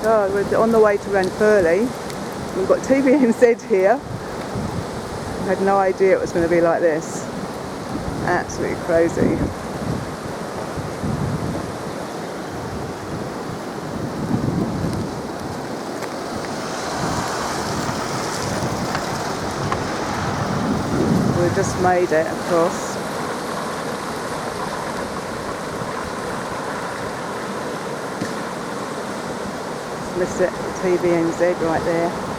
Oh, we're on the way to Ranfurly. We've got TVNZ here. I had no idea it was going to be like this. Absolutely crazy. We've just made it, of course. Let's set the TVNZ right there.